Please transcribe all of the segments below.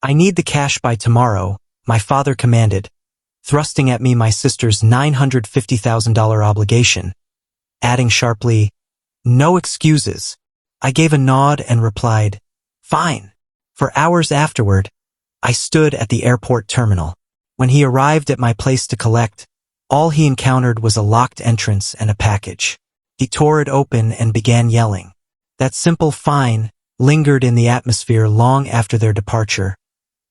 I need the cash by tomorrow, my father commanded, thrusting at me my sister's $950,000 obligation, adding sharply, "No excuses." I gave a nod and replied, "Fine." For hours afterward, I stood at the airport terminal. When he arrived at my place to collect, all he encountered was a locked entrance and a package. He tore it open and began yelling. That simple "fine" lingered in the atmosphere long after their departure,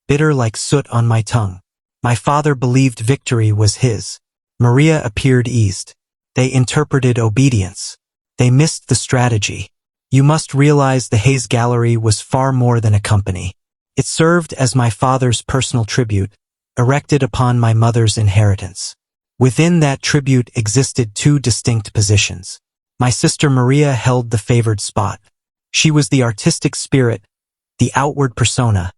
bitter like soot on my tongue. My father believed victory was his. Maria appeared eased. They interpreted obedience. They missed the strategy. You must realize the Hayes Gallery was far more than a company. It served as my father's personal tribute, erected upon my mother's inheritance. Within that tribute existed two distinct positions. My sister Maria held the favored spot. She was the artistic spirit, the outward persona,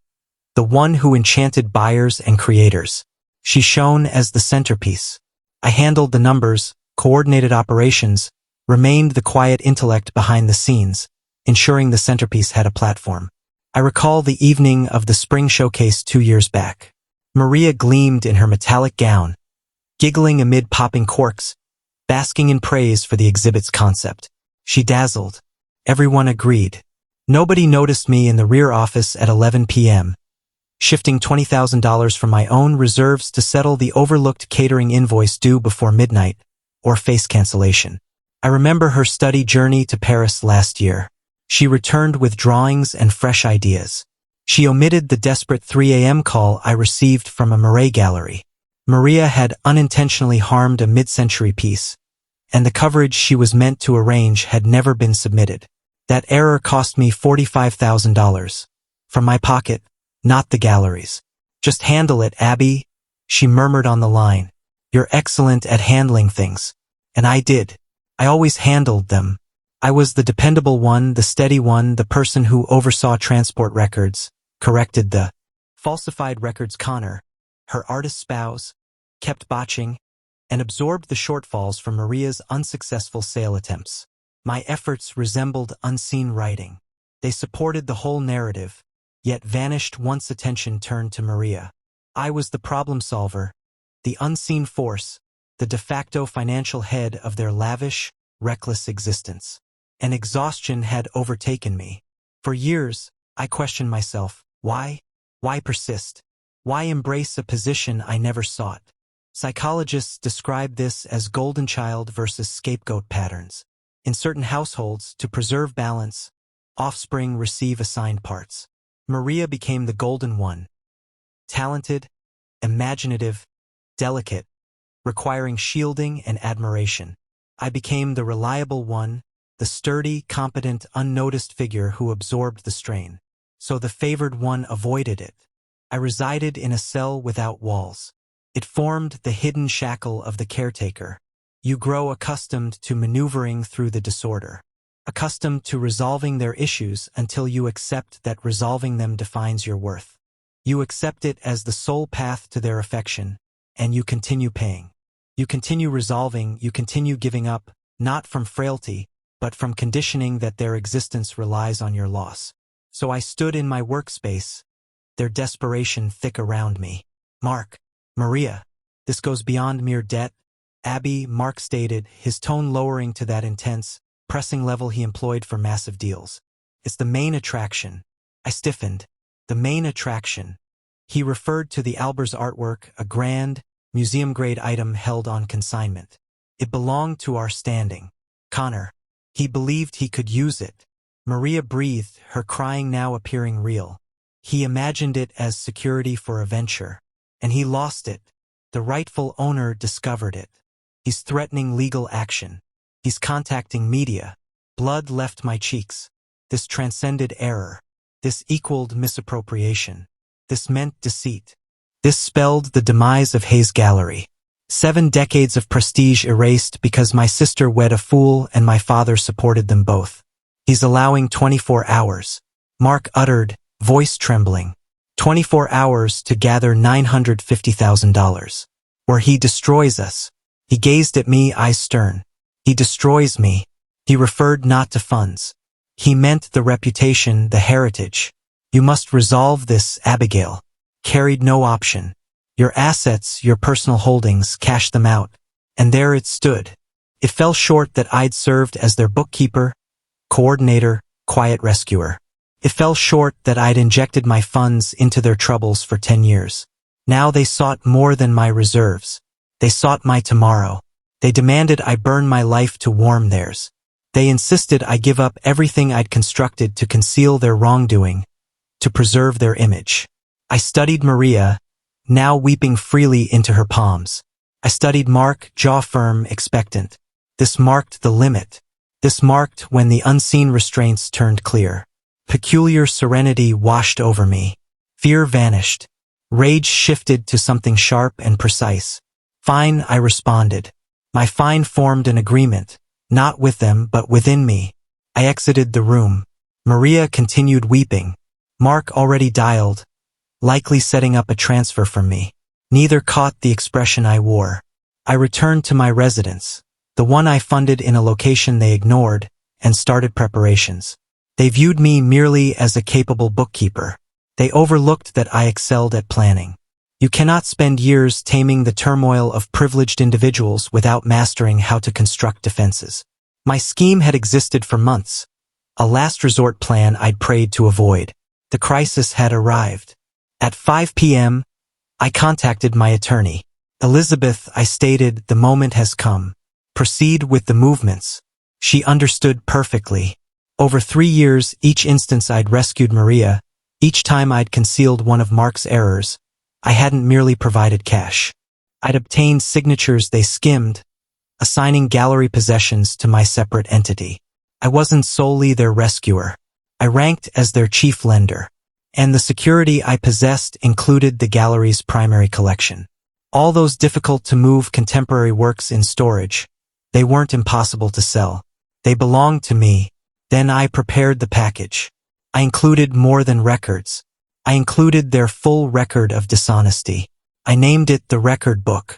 the one who enchanted buyers and creators. She shone as the centerpiece. I handled the numbers, coordinated operations, remained the quiet intellect behind the scenes, ensuring the centerpiece had a platform. I recall the evening of the spring showcase 2 years back. Maria gleamed in her metallic gown, giggling amid popping corks, basking in praise for the exhibit's concept. She dazzled. Everyone agreed. Nobody noticed me in the rear office at 11 p.m., shifting $20,000 from my own reserves to settle the overlooked catering invoice due before midnight, or face cancellation. I remember her study journey to Paris last year. She returned with drawings and fresh ideas. She omitted the desperate 3 a.m. call I received from a Marais gallery. Maria had unintentionally harmed a mid-century piece, and the coverage she was meant to arrange had never been submitted. That error cost me $45,000. From my pocket, not the gallery's. "Just handle it, Abby," she murmured on the line. "You're excellent at handling things." And I did. I always handled them. I was the dependable one, the steady one, the person who oversaw transport records, corrected the falsified records Connor, her artist spouse, kept botching, and absorbed the shortfalls from Maria's unsuccessful sale attempts. My efforts resembled unseen writing. They supported the whole narrative, yet vanished once attention turned to Maria. I was the problem solver, the unseen force, the de facto financial head of their lavish, reckless existence. And exhaustion had overtaken me. For years, I questioned myself, why? Why persist? Why embrace a position I never sought? Psychologists describe this as golden child versus scapegoat patterns. In certain households, to preserve balance, offspring receive assigned parts. Maria became the golden one. Talented, imaginative, delicate, requiring shielding and admiration. I became the reliable one, the sturdy, competent, unnoticed figure who absorbed the strain. So the favored one avoided it. I resided in a cell without walls. It formed the hidden shackle of the caretaker. You grow accustomed to maneuvering through the disorder, accustomed to resolving their issues until you accept that resolving them defines your worth. You accept it as the sole path to their affection, and you continue paying. You continue resolving, you continue giving up, not from frailty, but from conditioning that their existence relies on your loss. So I stood in my workspace, their desperation thick around me. "Mark, Maria, this goes beyond mere debt." "Abby," Mark stated, his tone lowering to that intense, pressing level he employed for massive deals. "It's the main attraction." I stiffened. The main attraction. He referred to the Albers artwork, a grand, museum-grade item held on consignment. It belonged to our standing. Connor. He believed he could use it. Maria breathed, her crying now appearing real. He imagined it as security for a venture. And he lost it. The rightful owner discovered it. He's threatening legal action. He's contacting media. Blood left my cheeks. This transcended error. This equaled misappropriation. This meant deceit. This spelled the demise of Hayes Gallery. 7 decades of prestige erased because my sister wed a fool and my father supported them both. He's allowing 24 hours. Mark uttered, voice trembling. 24 hours to gather $950,000. Or he destroys us. He gazed at me, eyes stern. He destroys me. He referred not to funds. He meant the reputation, the heritage. You must resolve this, Abigail. carried no option. Your assets, your personal holdings, cash them out. And there it stood. It fell short that I'd served as their bookkeeper, coordinator, quiet rescuer. It fell short that I'd injected my funds into their troubles for 10 years. Now they sought more than my reserves. They sought my tomorrow. They demanded I burn my life to warm theirs. They insisted I give up everything I'd constructed to conceal their wrongdoing, to preserve their image. I studied Maria, now weeping freely into her palms. I studied Mark, jaw firm, expectant. This marked the limit. This marked when the unseen restraints turned clear. Peculiar serenity washed over me. Fear vanished. Rage shifted to something sharp and precise. Fine, I responded. My fine formed an agreement, not with them but within me. I exited the room. Maria continued weeping. Mark already dialed, likely setting up a transfer from me. Neither caught the expression I wore. I returned to my residence, the one I funded in a location they ignored, and started preparations. They viewed me merely as a capable bookkeeper. They overlooked that I excelled at planning. You cannot spend years taming the turmoil of privileged individuals without mastering how to construct defenses. My scheme had existed for months, a last resort plan I'd prayed to avoid. The crisis had arrived. At 5 p.m., I contacted my attorney. Elizabeth, I stated, the moment has come. Proceed with the movements. She understood perfectly. Over 3 years, each instance I'd rescued Maria, each time I'd concealed one of Mark's errors, I hadn't merely provided cash. I'd obtained signatures they skimmed, assigning gallery possessions to my separate entity. I wasn't solely their rescuer. I ranked as their chief lender. And the security I possessed included the gallery's primary collection. All those difficult-to-move contemporary works in storage, they weren't impossible to sell. They belonged to me. Then I prepared the package. I included more than records. I included their full record of dishonesty. I named it the record book.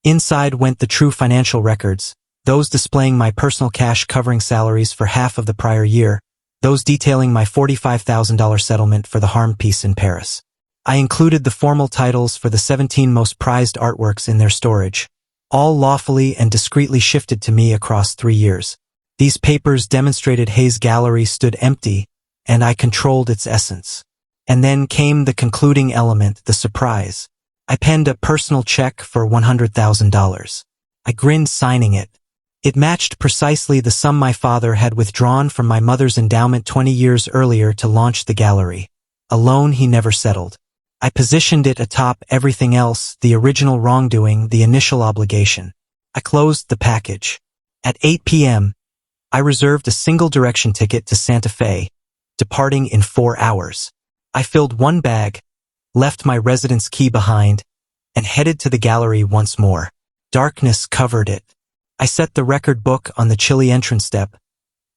Inside went the true financial records, those displaying my personal cash covering salaries for half of the prior year, those detailing my $45,000 settlement for the harm piece in Paris. I included the formal titles for the 17 most prized artworks in their storage, all lawfully and discreetly shifted to me across 3 years. These papers demonstrated Hayes' gallery stood empty, and I controlled its essence. And then came the concluding element, the surprise. I penned a personal check for $100,000. I grinned signing it. It matched precisely the sum my father had withdrawn from my mother's endowment 20 years earlier to launch the gallery, a loan he never settled. I positioned it atop everything else, the original wrongdoing, the initial obligation. I closed the package. At 8 p.m., I reserved a single direction ticket to Santa Fe, departing in 4 hours. I filled one bag, left my residence key behind, and headed to the gallery once more. Darkness covered it. I set the record book on the chilly entrance step,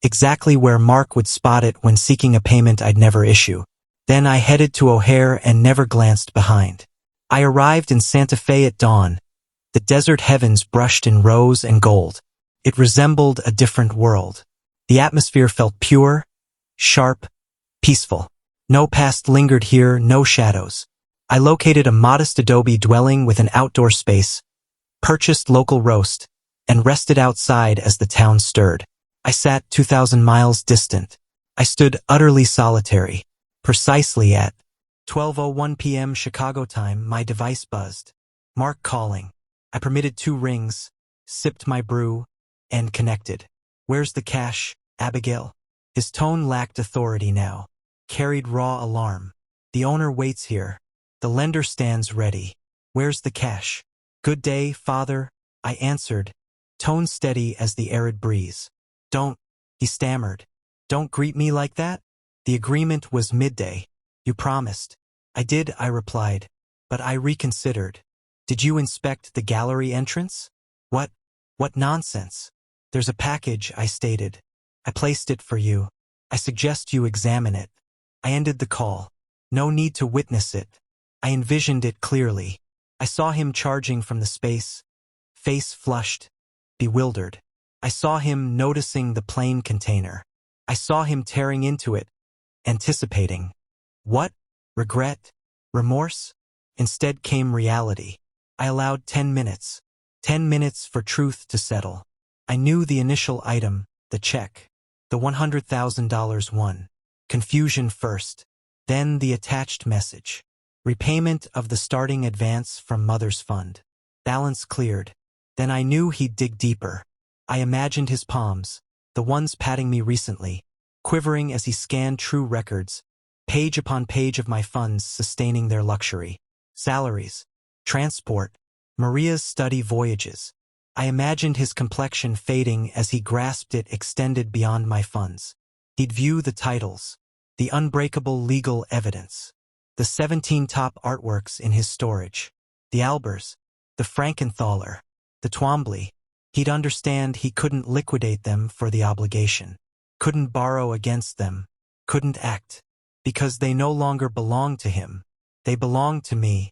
exactly where Mark would spot it when seeking a payment I'd never issue. Then I headed to O'Hare and never glanced behind. I arrived in Santa Fe at dawn. The desert heavens brushed in rose and gold. It resembled a different world. The atmosphere felt pure, sharp, peaceful. No past lingered here, no shadows. I located a modest adobe dwelling with an outdoor space, purchased local roast, and rested outside as the town stirred. I sat 2,000 miles distant. I stood utterly solitary. Precisely at 12:01 p.m. Chicago time, my device buzzed. Mark calling. I permitted 2 rings, sipped my brew, and connected. Where's the cash, Abigail? His tone lacked authority now. Carried raw alarm. The owner waits here. The lender stands ready. Where's the cash? Good day, father, I answered, tone steady as the arid breeze. Don't, he stammered. Don't greet me like that? The agreement was midday. You promised. I did, I replied, but I reconsidered. Did you inspect the gallery entrance? What nonsense. There's a package, I stated. I placed it for you. I suggest you examine it. I ended the call. No need to witness it. I envisioned it clearly. I saw him charging from the space, face flushed, bewildered. I saw him noticing the plane container. I saw him tearing into it, anticipating. What? Regret? Remorse? Instead came reality. I allowed 10 minutes. 10 minutes for truth to settle. I knew the initial item, the check. The $100,000 one. Confusion first. Then the attached message. Repayment of the starting advance from mother's fund. Balance cleared. Then I knew he'd dig deeper. I imagined his palms, the ones patting me recently, quivering as he scanned true records, page upon page of my funds sustaining their luxury. Salaries, transport, Maria's study voyages. I imagined his complexion fading as he grasped it extended beyond my funds. He'd view the titles, the unbreakable legal evidence, the 17 top artworks in his storage, the Albers, the Frankenthaler, the Twombly. He'd understand he couldn't liquidate them for the obligation, couldn't borrow against them, couldn't act, because they no longer belonged to him. They belonged to me.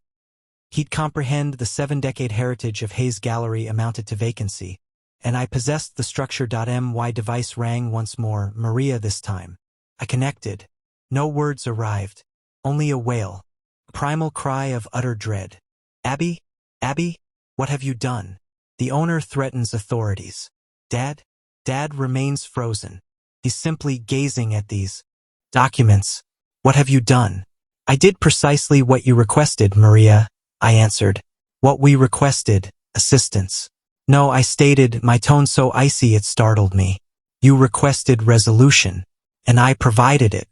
He'd comprehend the 7-decade heritage of Hayes Gallery amounted to vacancy, and I possessed the structure. My device rang once more, Maria this time. I connected. No words arrived, only a wail, a primal cry of utter dread. Abby? Abby? What have you done? The owner threatens authorities. Dad? Dad remains frozen. He's simply gazing at these documents. What have you done? I did precisely what you requested, Maria, I answered. What we requested, assistance. No, I stated, my tone so icy it startled me. You requested resolution, and I provided it.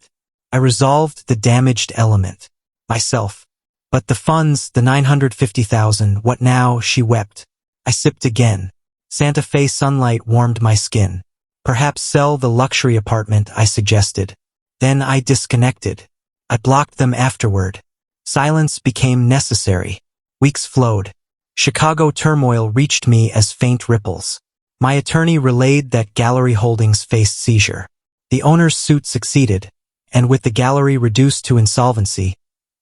I resolved the damaged element, myself. But the funds, the $950,000, what now? She wept. I sipped again. Santa Fe sunlight warmed my skin. Perhaps sell the luxury apartment, I suggested. Then I disconnected. I blocked them afterward. Silence became necessary. Weeks flowed. Chicago turmoil reached me as faint ripples. My attorney relayed that gallery holdings faced seizure. The owner's suit succeeded, and with the gallery reduced to insolvency,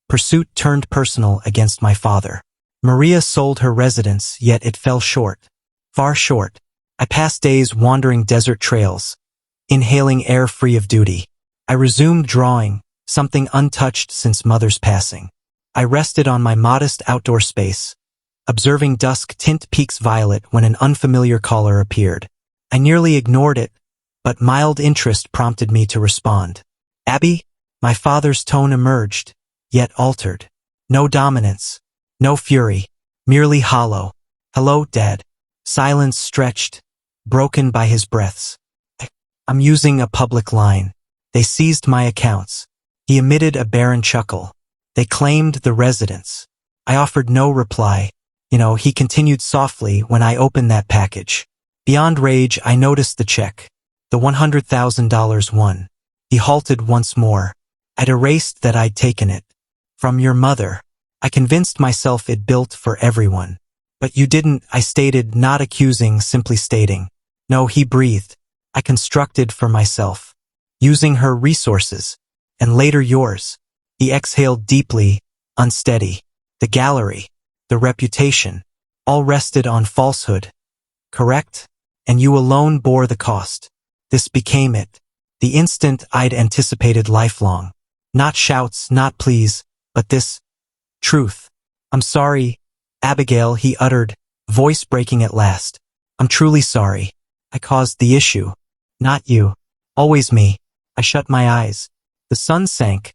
pursuit turned personal against my father. Maria sold her residence, yet it fell short. Far short. I passed days wandering desert trails, inhaling air free of duty. I resumed drawing, something untouched since mother's passing. I rested on my modest outdoor space, observing dusk tint peaks violet when an unfamiliar caller appeared. I nearly ignored it, but mild interest prompted me to respond. Abby? My father's tone emerged, yet altered. No dominance, no fury, merely hollow. Hello, Dad. Silence stretched, broken by his breaths. I'm using a public line. They seized my accounts. He emitted a barren chuckle. They claimed the residence. I offered no reply. He continued softly when I opened that package. Beyond rage, I noticed the check. The $100,000 one. He halted once more. I'd erased that I'd taken it. From your mother. I convinced myself it built for everyone. But you didn't, I stated, not accusing, simply stating. No, he breathed. I constructed for myself. Using her resources. And later yours. He exhaled deeply, unsteady. The gallery, the reputation, all rested on falsehood. Correct? And you alone bore the cost. This became it. The instant I'd anticipated lifelong. Not shouts, not pleas, but this truth. I'm sorry, Abigail, he uttered, voice breaking at last. I'm truly sorry. I caused the issue. Not you. Always me. I shut my eyes. The sun sank,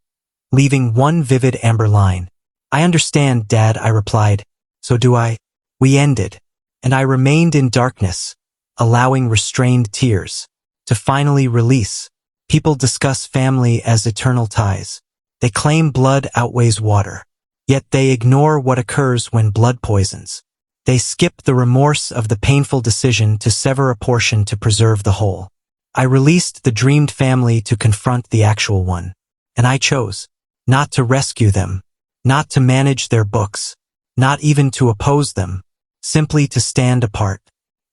leaving one vivid amber line. I understand, Dad, I replied. So do I. We ended, and I remained in darkness, allowing restrained tears to finally release. People discuss family as eternal ties. They claim blood outweighs water. Yet they ignore what occurs when blood poisons. They skip the remorse of the painful decision to sever a portion to preserve the whole. I released the dreamed family to confront the actual one. And I chose not to rescue them, not to manage their books, not even to oppose them, simply to stand apart,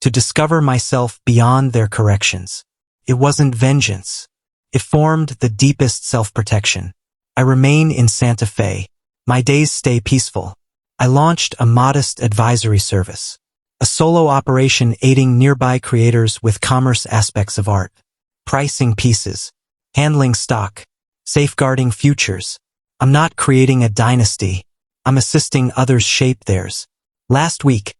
to discover myself beyond their corrections. It wasn't vengeance. It formed the deepest self-protection. I remain in Santa Fe. My days stay peaceful. I launched a modest advisory service, a solo operation aiding nearby creators with commerce aspects of art, pricing pieces, handling stock, safeguarding futures. I'm not creating a dynasty. I'm assisting others shape theirs. Last week,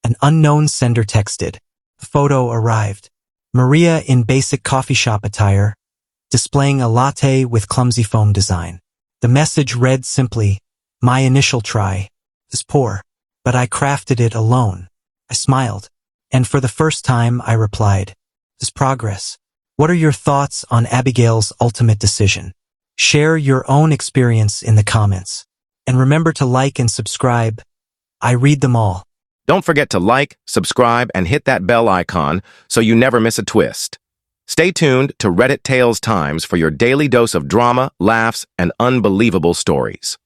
an unknown sender texted. The photo arrived. Maria in basic coffee shop attire, displaying a latte with clumsy foam design. The message read simply, "My initial try is poor, but I crafted it alone." I smiled, and for the first time I replied, "This progress. What are your thoughts on Abigail's ultimate decision?" Share your own experience in the comments. And remember to like and subscribe. I read them all. Don't forget to like, subscribe, and hit that bell icon so you never miss a twist. Stay tuned to Reddit Tales Times for your daily dose of drama, laughs, and unbelievable stories.